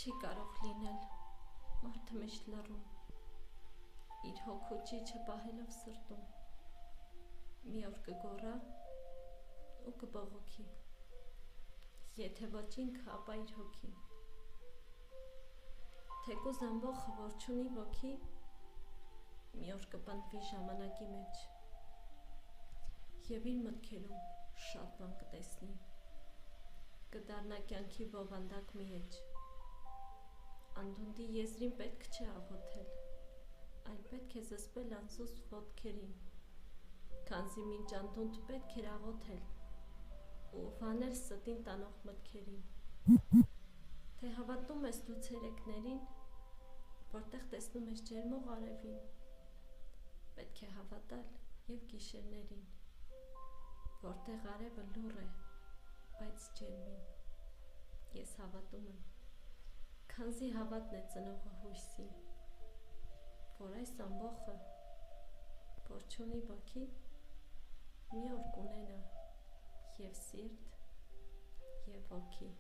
Չի կարող լինել, մարդը միշտ լռում, իր հոգու ճիչը պահելով սրտում, մի օր կգոռա ու կբողոքի, եթե ոչ ինքը, ապա իր հոգին, թեկուզ ամբոխը, որ չունի ոգի, մի օր կպնդվի ժամանակի մեջ և իր մտքերում շատ բան կտեսնի, կդառնա կյանքի բովանդակ մի էջ, անդունդի եզրին պետք չէ աղոթել, այլ պետք է զսպել անսուստ ոտքերին, քանզի մինչ անդունդ պետք էր աղոթել ու վանել ստին տանող մտքերին, թե հավատում ես դու ցերեկներին, որտեղ տեսնում ես ջերմող արևին, պետք է հավատալ և գիշերներին, որտեղ արևը լուռ է, բայց ջերմին, ես հավատում եմ, քանզի հավատն է ծնողը հույսի, որ այս ամբոխը, որ չունի ոգի, մի օր կունենա և սիրտ և ոգի։